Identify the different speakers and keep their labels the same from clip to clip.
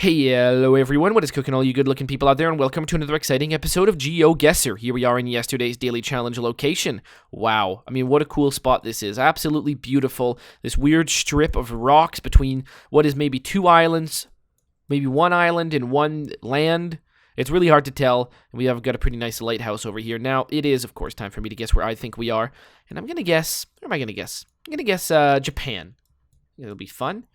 Speaker 1: Hey, hello everyone, what is cooking all you good-looking people out there, and welcome to another exciting episode of GeoGuessr. Here we are in yesterday's daily challenge location. Wow, I mean, what a cool spot this is. Absolutely beautiful. This weird strip of rocks between what is maybe two islands, maybe one island and one land. It's really hard to tell, and we have got a pretty nice lighthouse over here. Now, it is, of course, time for me to guess where I think we are, and I'm going to guess, where am I going to guess? I'm going to guess Japan. It'll be fun.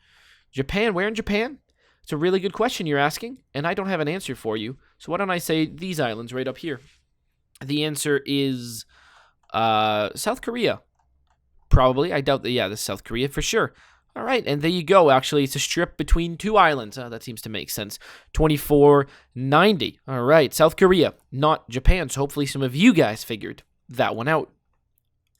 Speaker 1: Japan, where in Japan? It's a really good question you're asking, and I don't have an answer for you. So why don't I say these islands right up here? The answer is South Korea. Probably. I doubt that. Yeah, this is South Korea for sure. All right, and there you go. Actually, it's a strip between two islands. That seems to make sense. 2490. All right, South Korea, not Japan. So hopefully some of you guys figured that one out.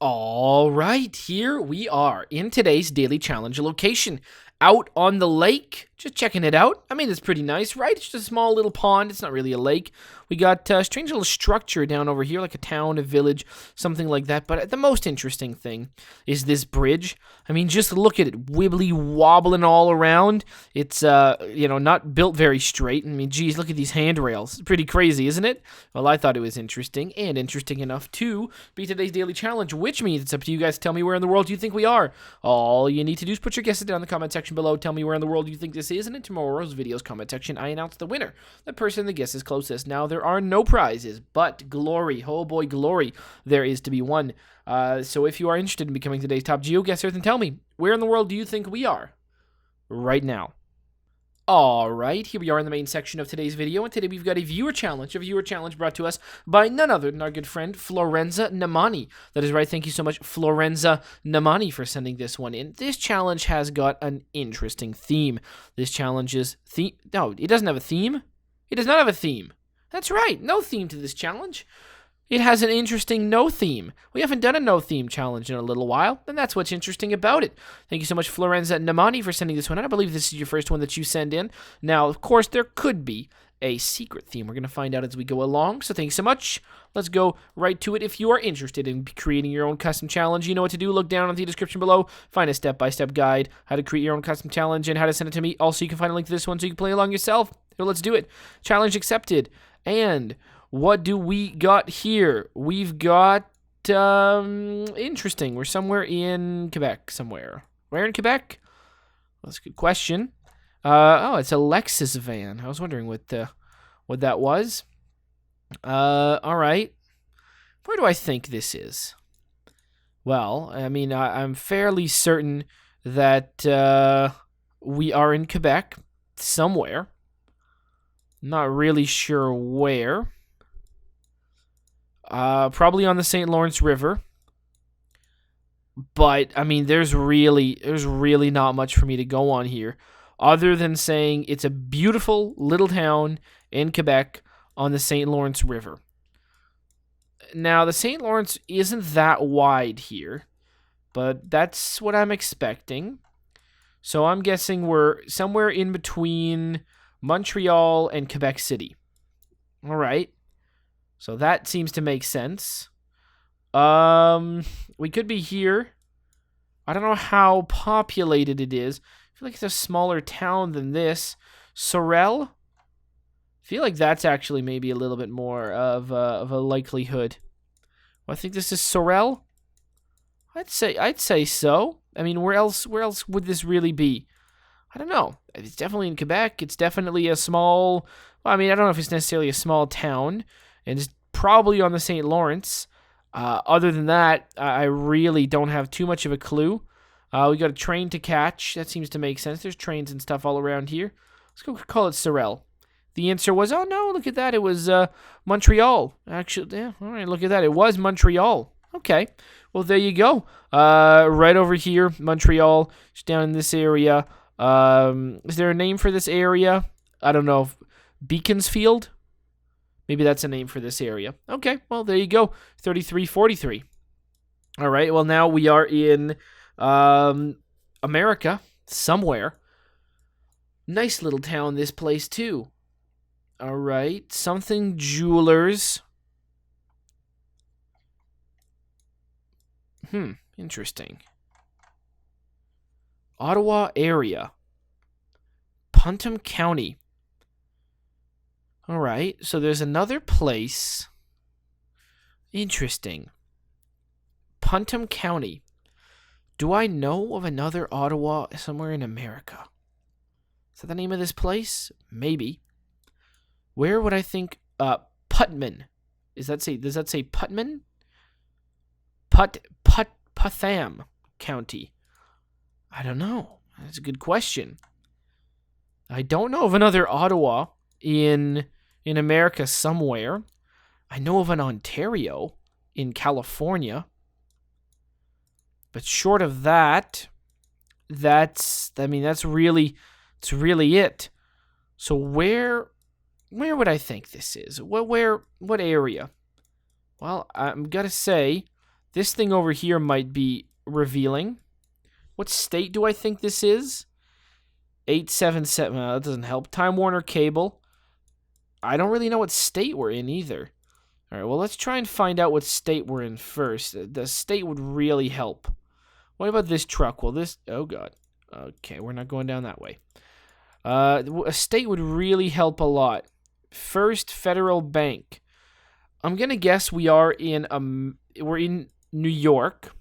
Speaker 1: All right, here we are in today's daily challenge location. Out on the lake, just checking it out. I mean, it's pretty nice, right? It's just a small little pond. It's not really a lake. We got a strange little structure down over here, like a town, a village, something like that. But the most interesting thing is this bridge. I mean, just look at it, wibbly wobbling all around. It's, not built very straight. I mean, geez, look at these handrails. It's pretty crazy, isn't it? Well, I thought it was interesting, and interesting enough to be today's daily challenge, which means it's up to you guys to tell me where in the world you think we are. All you need to do is put your guesses down in the comment section below. Tell me where in the world you think this is, and in tomorrow's video's comment section, I announce the winner, the person that guesses closest. Now, there are no prizes, but glory, oh boy, glory, there is to be won. So if you are interested in becoming today's top GeoGuessr, then tell me, where in the world do you think we are right now? All right, here we are in the main section of today's video, and today we've got a viewer challenge brought to us by none other than our good friend Florenza Namani. That is right, thank you so much, Florenza Namani, for sending this one in. This challenge has got an interesting theme. This challenge is no, it doesn't have a theme. It does not have a theme. That's right, no theme to this challenge. It has an interesting no theme. We haven't done a no theme challenge in a little while, and that's what's interesting about it. Thank you so much, Florenza Namani, for sending this one in. I believe this is your first one that you send in. Now, of course, there could be a secret theme. We're going to find out as we go along, so thanks so much. Let's go right to it. If you are interested in creating your own custom challenge, you know what to do. Look down in the description below. Find a step-by-step guide, how to create your own custom challenge, and how to send it to me. Also, you can find a link to this one so you can play along yourself. So let's do it. Challenge accepted. And what do we got here? We've got, interesting. We're somewhere in Quebec, somewhere. Where in Quebec? Well, that's a good question. It's a Lexus van. I was wondering what that was. All right. Where do I think this is? Well, I mean, I'm fairly certain that we are in Quebec somewhere. Not really sure where. Probably on the St. Lawrence River. But, I mean, there's really not much for me to go on here, other than saying it's a beautiful little town in Quebec on the St. Lawrence River. Now, the St. Lawrence isn't that wide here, but that's what I'm expecting. So I'm guessing we're somewhere in between Montreal and Quebec City. All right. So that seems to make sense. We could be here. I don't know how populated it is. I feel like it's a smaller town than this. Sorel? I feel like that's actually maybe a little bit more of a likelihood. Well, I think this is Sorel. I'd say so. I mean, where else would this really be? I don't know. It's definitely in Quebec. It's definitely a small. Well, I mean, I don't know if it's necessarily a small town. And it's probably on the St. Lawrence. Other than that, I really don't have too much of a clue. We got a train to catch. That seems to make sense. There's trains and stuff all around here. Let's go call it Sorel. The answer was, oh no, look at that. It was Montreal. Actually, yeah, all right, look at that. It was Montreal. Okay. Well, there you go. Right over here, Montreal. Just down in this area. Is there a name for this area? I don't know. Beaconsfield? Maybe that's a name for this area. Okay, well, there you go. 3343. All right, well, now we are in America, somewhere. Nice little town, this place, too. All right, something jewelers. Interesting. Ottawa area. Putnam County. All right, so there's another place. Interesting. Putnam County. Do I know of another Ottawa somewhere in America? Is that the name of this place? Maybe. Where would I think? Putman. Does that say Putman? Putnam County. I don't know. That's a good question. I don't know of another Ottawa in America somewhere. I know of an Ontario in California. But short of that, that's really it. So where would I think this is? What area? Well, I'm gonna say this thing over here might be revealing. What state do I think this is? 877. That doesn't help. Time Warner Cable. I don't really know what state we're in either. All right, well, let's try and find out what state we're in first. The state would really help. What about this truck? Well, oh, God. Okay, we're not going down that way. A state would really help a lot. First Federal Bank. I'm going to guess we're in New York.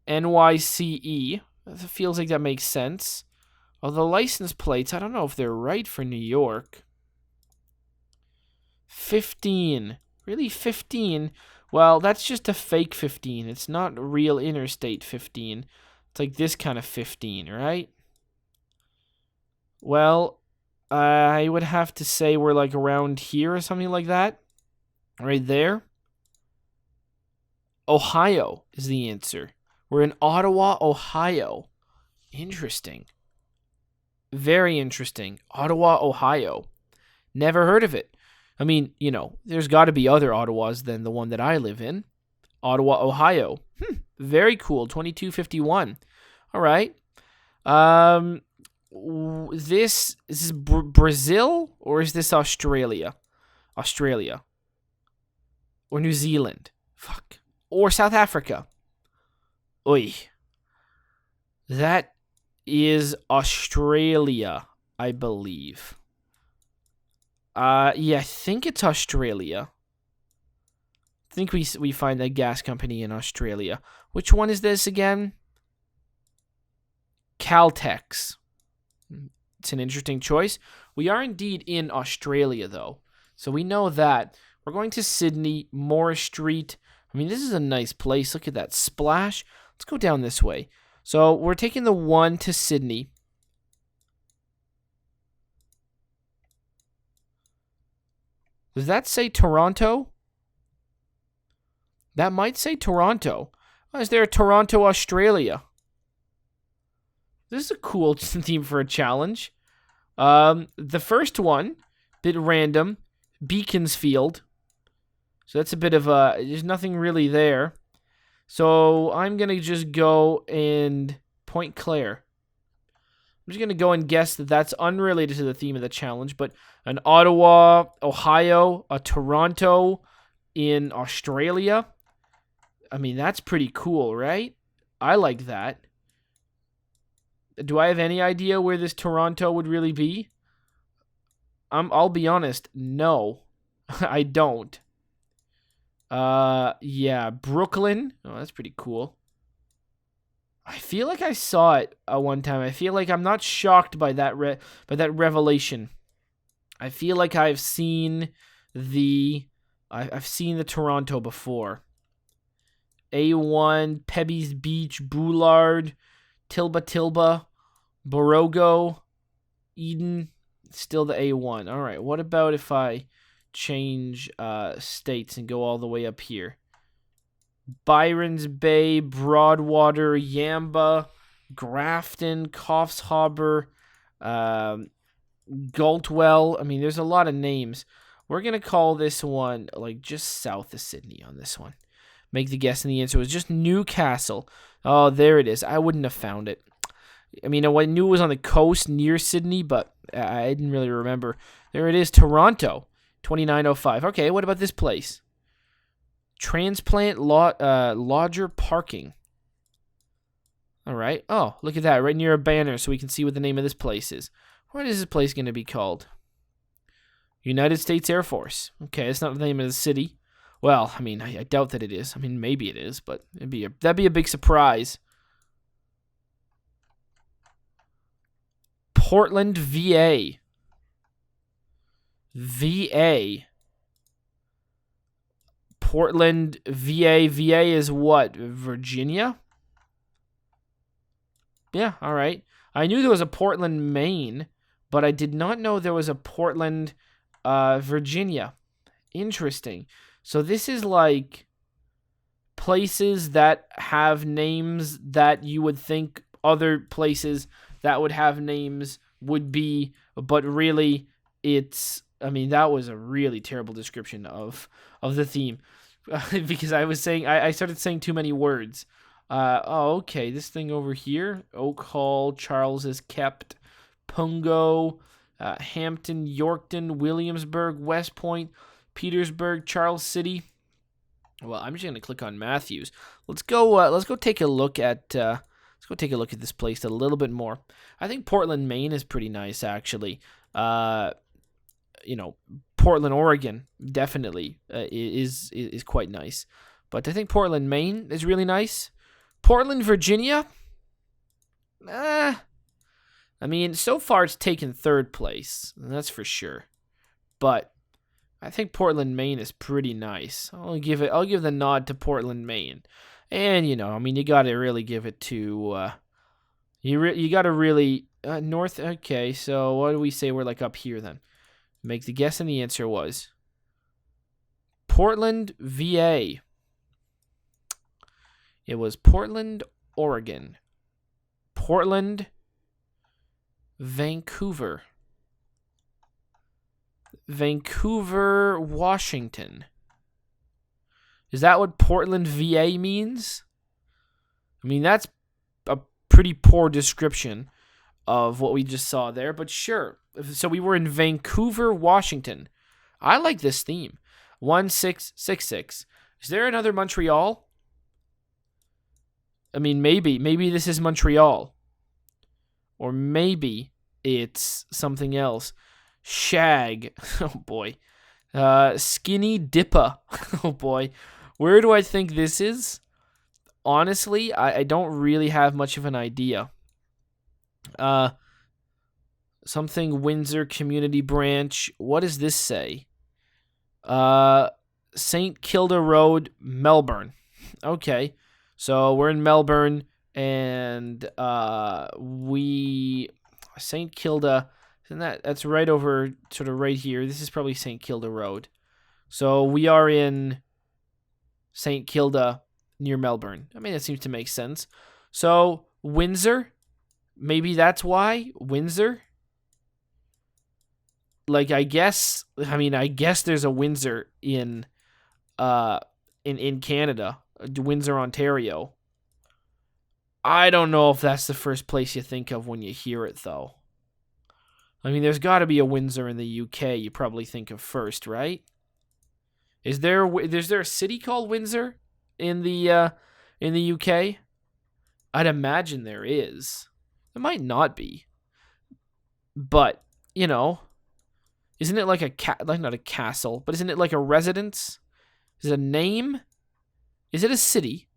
Speaker 1: NYCE. It feels like that makes sense. Well, the license plates, I don't know if they're right for New York. 15. Really, 15? Well, that's just a fake 15. It's not real interstate 15. It's like this kind of 15, right? Well, I would have to say we're like around here or something like that. Right there. Ohio is the answer. We're in Ottawa, Ohio. Interesting. Very interesting. Ottawa, Ohio. Never heard of it. I mean, there's got to be other Ottawas than the one that I live in. Ottawa, Ohio. Very cool. 2251. All right. Is this Brazil or is this Australia? Australia. Or New Zealand. Fuck. Or South Africa. Oi. That is Australia, I believe. Yeah, I think it's Australia. I think we find a gas company in Australia. Which one is this again? Caltex. It's an interesting choice. We are indeed in Australia, though. So we know that. We're going to Sydney, Morris Street. I mean, this is a nice place. Look at that splash. Let's go down this way. So we're taking the 1 to Sydney. Does that say Toronto? That might say Toronto. Oh, is there a Toronto, Australia? This is a cool theme for a challenge. The first one, bit random, Beaconsfield. So that's a bit of there's nothing really there. So I'm going to just go and Point Claire. I'm just going to go and guess that that's unrelated to the theme of the challenge, but an Ottawa, Ohio, a Toronto in Australia. I mean, that's pretty cool, right? I like that. Do I have any idea where this Toronto would really be? I'll be honest, no. I don't. Yeah, Brooklyn. Oh, that's pretty cool. I feel like I saw it one time. I feel like I'm not shocked by that revelation. I feel like I've seen the Toronto before. A1, Pebby's Beach, Boulard, Tilba, Borogo, Eden, still the A1. All right, what about if I change states and go all the way up here? Byron's Bay, Broadwater, Yamba, Grafton, Coffs Harbour, Galtwell. I mean, there's a lot of names. We're going to call this one like just south of Sydney on this one. Make the guess, and the answer was just Newcastle. Oh, there it is. I wouldn't have found it. I mean, I knew it was on the coast near Sydney, but I didn't really remember. There it is, Toronto, 2905. Okay, what about this place? Transplant Lodger Parking. All right. Oh, look at that, right near a banner so we can see what the name of this place is. What is this place going to be called? United States Air Force. Okay, it's not the name of the city. Well, I mean, I doubt that it is. I mean, maybe it is, but that'd be a big surprise. Portland, VA. VA. Portland, VA. VA is what? Virginia? Yeah, all right. I knew there was a Portland, Maine, but I did not know there was a Portland, Virginia. Interesting. So this is like places that have names that you would think other places that would have names would be, but really it's, I mean, that was a really terrible description of the theme. Because I started saying too many words. Okay, this thing over here, Oak Hall, Charles is kept, Pungo, Hampton, Yorkton, Williamsburg, West Point, Petersburg, Charles City. Well, I'm just gonna click on Matthews. Let's go take a look at this place a little bit more. I think Portland, Maine is pretty nice, actually. Portland, Oregon, definitely is quite nice. But I think Portland, Maine is really nice. Portland, Virginia. I mean, so far it's taken third place, that's for sure. But I think Portland, Maine is pretty nice. I'll give the nod to Portland, Maine. And I mean, you got to really give it to you got to really north. Okay, so what do we say we're like up here then? Make the guess, and the answer was Portland, VA. It was Portland, Oregon. Portland, Vancouver. Vancouver, Washington. Is that what Portland, VA means? I mean, that's a pretty poor description of what we just saw there, but sure. So we were in Vancouver, Washington. I like this theme. 1666. Is there another Montreal? I mean, maybe this is Montreal. Or maybe it's something else. Shag. Oh, boy. Skinny Dippa. Oh, boy. Where do I think this is? Honestly, I don't really have much of an idea. Something Windsor Community Branch. What does this say? St. Kilda Road, Melbourne. Okay. So we're in Melbourne, and St. Kilda, isn't that's right over, sort of right here. This is probably St. Kilda Road. So we are in St. Kilda near Melbourne. I mean, that seems to make sense. So Windsor, maybe that's why Windsor. Like, I guess there's a Windsor in Canada. Windsor, Ontario. I don't know if that's the first place you think of when you hear it, though. I mean, there's got to be a Windsor in the UK you probably think of first, right? Is there a city called Windsor in the UK? I'd imagine there is. It might not be. But, isn't it like not a castle, but isn't it like a residence? Is it a name? Is it a city?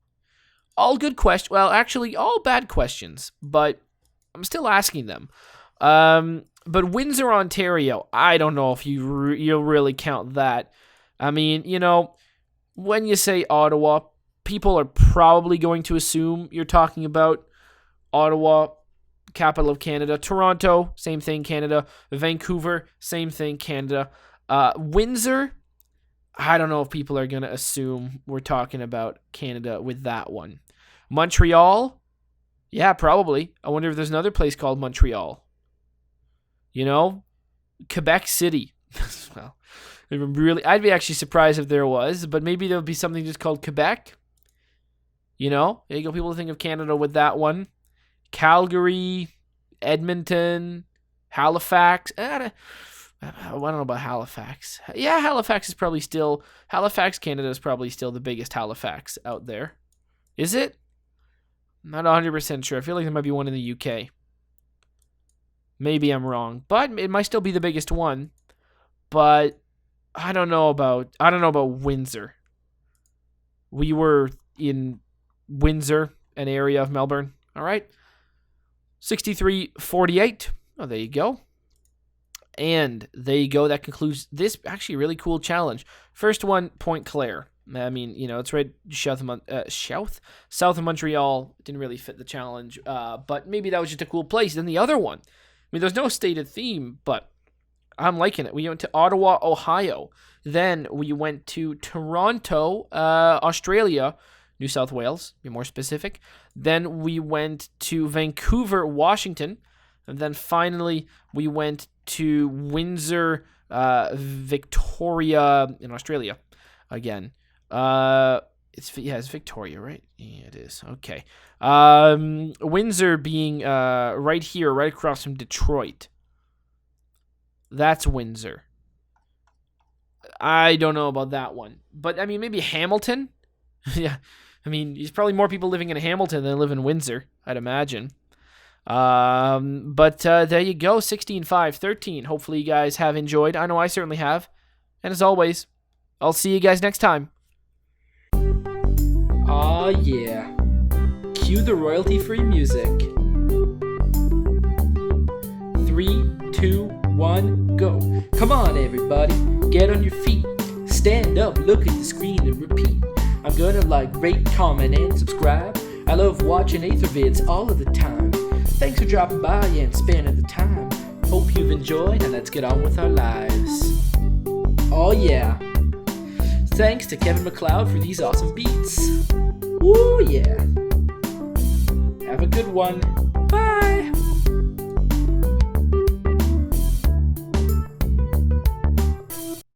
Speaker 1: All good questions. Well, actually, all bad questions, but I'm still asking them. But Windsor, Ontario, I don't know if you'll really count that. I mean, when you say Ottawa, people are probably going to assume you're talking about Ottawa, capital of Canada. Toronto, same thing, Canada. Vancouver, same thing, Canada. Windsor, I don't know if people are going to assume we're talking about Canada with that one. Montreal? Yeah, probably. I wonder if there's another place called Montreal. Quebec City. Well, I'd be actually surprised if there was, but maybe there would be something just called Quebec. There you go. People think of Canada with that one. Calgary, Edmonton, Halifax. I don't know about Halifax. Yeah, Halifax, Canada is probably still the biggest Halifax out there. Is it? I'm not 100% sure. I feel like there might be one in the UK. Maybe I'm wrong, but it might still be the biggest one. but I don't know about Windsor. We were in Windsor, an area of Melbourne. All right. 63-48. Oh, there you go. And there you go. That concludes this actually really cool challenge. First one, Point Claire. I mean, it's right south of Montreal. Didn't really fit the challenge, but maybe that was just a cool place. Then the other one, I mean, there's no stated theme, but I'm liking it. We went to Ottawa, Ohio. Then we went to Toronto, Australia, New South Wales, be more specific. Then we went to Vancouver, Washington. And then finally, we went to Windsor, Victoria in Australia again. It's Victoria, right? Yeah, it is. Okay. Windsor being right here, right across from Detroit. That's Windsor. I don't know about that one. But, I mean, maybe Hamilton? Yeah. I mean, there's probably more people living in Hamilton than live in Windsor, I'd imagine. But there you go, 16-5-13. Hopefully you guys have enjoyed. I know I certainly have. And as always, I'll see you guys next time. Aw, yeah. Cue the royalty-free music. 3, 2, 1, go. Come on, everybody. Get on your feet. Stand up, look at the screen, and repeat. I'm gonna like, rate, comment, and subscribe. I love watching Ather vids all of the time. Thanks for dropping by and spending the time. Hope you've enjoyed, and let's get on with our lives. Oh yeah. Thanks to Kevin MacLeod for these awesome beats. Woo yeah. Have a good one.